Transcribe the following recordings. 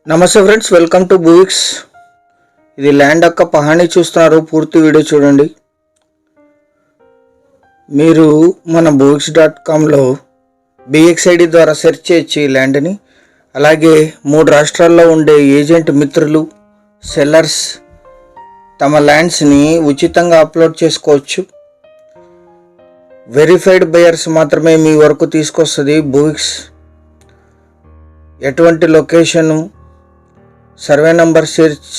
నమస్తే friends, welcome to బూవిక్స్. ఇది land యొక్క పహాణి చూస్తున్నారు. పూర్తి వీడియో చూడండి. మీరు మన booviks.comలో BXID ద్వారా సెర్చ్ చేయొచ్చు ఈ ల్యాండ్ని. అలాగే 3 రాష్ట్రాల్లో ఉండే ఏజెంట్ మిత్రులు, సెల్లర్స్ తమ ల్యాండ్స్ని ఉచితంగా అప్లోడ్ చేసుకోవచ్చు. వెరిఫైడ్ బయర్స్ మాత్రమే మీ వరకు తీసుకొస్తుంది బూవిక్స్. ఎటువంటి లొకేషను, సర్వే నంబర్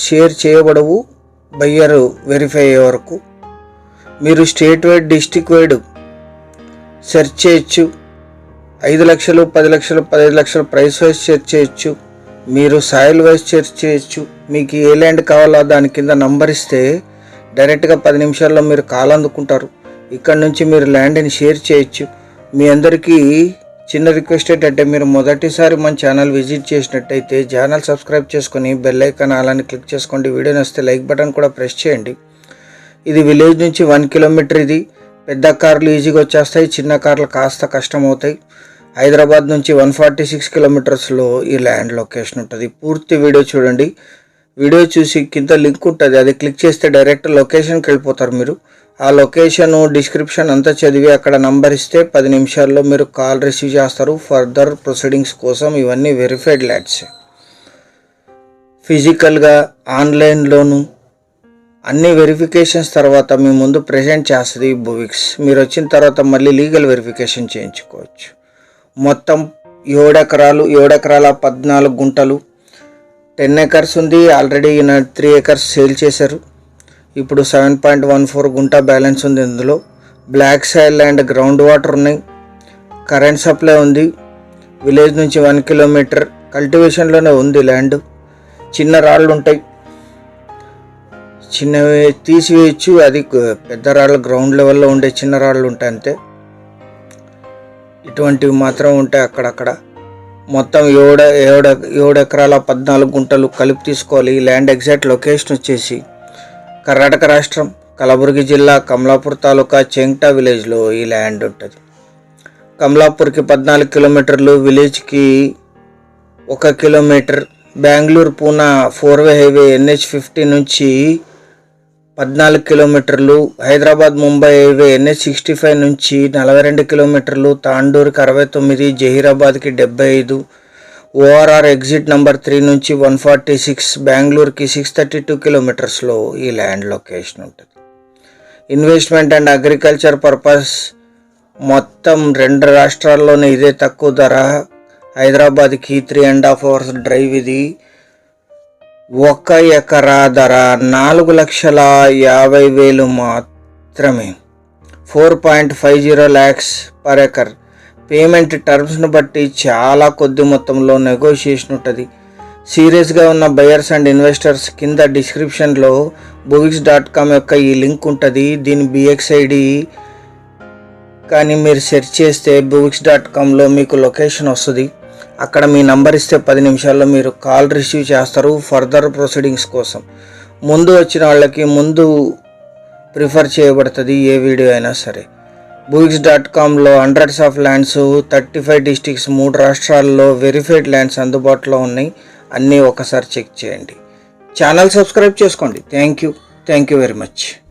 షేర్ చేయబడవు బయ్యర్ వెరిఫై అయ్యే వరకు. మీరు state wide, district wide search చేయొచ్చు. 5 లక్షలు, 10 లక్షలు, 15 లక్షలు ప్రైస్ వైజ్ సెర్చ్ చేయొచ్చు. మీరు సాయిల్ వైజ్ సెర్చ్ చేయొచ్చు. మీకు ఏ ల్యాండ్ కావాలో దాని కింద నంబర్ ఇస్తే డైరెక్ట్గా 10 నిమిషాల్లో మీరు కాల్ అందుకుంటారు. ఇక్కడ నుంచి మీరు ల్యాండ్ని షేర్ చేయొచ్చు. మీ అందరికీ చిన్న రిక్వెస్ట్ ఏంటంటే, మీరు మొదటిసారి మన ఛానల్ విజిట్ చేసినట్టయితే ఛానల్ సబ్స్క్రైబ్ చేసుకొని బెల్ ఐకాన్ అలానే క్లిక్ చేసుకోండి. వీడియో నచ్చితే లైక్ బటన్ కూడా ప్రెస్ చేయండి. ఇది విలేజ్ నుంచి 1 కిలోమీటర్. ఇది పెద్ద కార్లు ఈజీగా వచ్చేస్తాయి, చిన్న కార్లు కాస్త కష్టం అవుతాయి. హైదరాబాద్ నుంచి 146 కిలోమీటర్స్లో ఈ ల్యాండ్ లొకేషన్ ఉంటుంది. పూర్తి వీడియో చూడండి. వీడియో చూసి కింద లింక్ ఉంటుంది, అది క్లిక్ చేస్తే డైరెక్ట్ లొకేషన్కి వెళ్ళిపోతారు. మీరు ఆ లొకేషను, డిస్క్రిప్షన్ అంతా చదివి అక్కడ నంబర్ ఇస్తే 10 నిమిషాల్లో మీరు కాల్ రిసీవ్ చేస్తారు. ఫర్దర్ ప్రొసీడింగ్స్ కోసం ఇవన్నీ వెరిఫైడ్ ల్యాండ్స్. ఫిజికల్గా, ఆన్లైన్లోను అన్ని వెరిఫికేషన్స్ తర్వాత మీ ముందు ప్రజెంట్ చేస్తుంది బూవిక్స్. మీరు వచ్చిన తర్వాత మళ్ళీ లీగల్ వెరిఫికేషన్ చేయించుకోవచ్చు. మొత్తం 7 ఎకరాలు, 7 ఎకరాల 14 గుంటలు, 10 ఎకర్స్ ఉంది. ఆల్రెడీ 3 ఎకర్స్ సేల్ చేశారు. ఇప్పుడు 7.14 గుంట బ్యాలెన్స్ ఉంది. ఇందులో black soil land, ground water ఉన్నాయి, కరెంట్ సప్లై ఉంది. విలేజ్ నుంచి 1 కిలోమీటర్ కల్టివేషన్లోనే ఉంది ల్యాండ్. చిన్న రాళ్ళు ఉంటాయి, చిన్నవి తీసివేయచ్చు. అది పెద్ద రాళ్ళు గ్రౌండ్ లెవెల్లో ఉండే చిన్న రాళ్ళు ఉంటాయి అంతే. ఇటువంటివి మాత్రం ఉంటాయి అక్కడక్కడ. మొత్తం 7 ఎకరాల 14 గుంటలు కలిపి తీసుకోవాలి. ఈ ల్యాండ్ ఎగ్జాక్ట్ లొకేషన్ వచ్చేసి కర్ణాటక రాష్ట్రం, కలబుర్గి జిల్లా, కమలాపూర్ తాలూకా, చెంగ్టా విలేజ్లో ఈ ల్యాండ్ ఉంటుంది. కమలాపూర్కి 14 కిలోమీటర్లు, విలేజ్కి 1 కిలోమీటర్. బెంగళూరు పూనా 4-వే హైవే NH50 నుంచి 14 కిలోమీటర్లు. హైదరాబాద్ ముంబై హైవే NH65 నుంచి 42 కిలోమీటర్లు. తాండూరుకి 69, జహీరాబాద్కి 75. ORR ఎగ్జిట్ నెంబర్ 3 నుంచి 146. బెంగళూరుకి 632 కిలోమీటర్స్లో ఈ ల్యాండ్ లొకేషన్ ఉంటుంది. ఇన్వెస్ట్మెంట్ అండ్ అగ్రికల్చర్ పర్పస్ మొత్తం 2 రాష్ట్రాల్లోనే ఇదే తక్కువ ధర. హైదరాబాద్కి 3.5 అవర్స్ డ్రైవ్. ఇది 1 ఎకరా ధర 4,50,000 మాత్రమే. 4.50 lakhs పర్ ఎకర్. పేమెంట్ టర్మ్స్ను బట్టి చాలా కొద్ది మొత్తంలో నెగోషియేషన్ ఉంటుంది. సీరియస్గా ఉన్న బయర్స్ అండ్ ఇన్వెస్టర్స్ కింద డిస్క్రిప్షన్లో booviks.com యొక్క ఈ లింక్ ఉంటుంది. దీని BXID కానీ మీరు సెర్చ్ చేస్తే booviks.comలో మీకు లొకేషన్ వస్తుంది. అక్కడ మీ నంబర్ ఇస్తే 10 నిమిషాల్లో మీరు కాల్ రిసీవ్ చేస్తారు ఫర్దర్ ప్రొసీడింగ్స్ కోసం. ముందు వచ్చిన వాళ్ళకి ముందు ప్రిఫర్ చేయబడుతుంది ఏ వీడియో అయినా సరే. booviks.comలో హండ్రెడ్స్ ఆఫ్ ల్యాండ్స్, 35 డిస్ట్రిక్ట్స్, 3 రాష్ట్రాల్లో వెరిఫైడ్ ల్యాండ్స్ అందుబాటులో ఉన్నాయి. అన్నీ ఒకసారి చెక్ చేయండి. ఛానల్ సబ్స్క్రైబ్ చేసుకోండి. Thank you very much.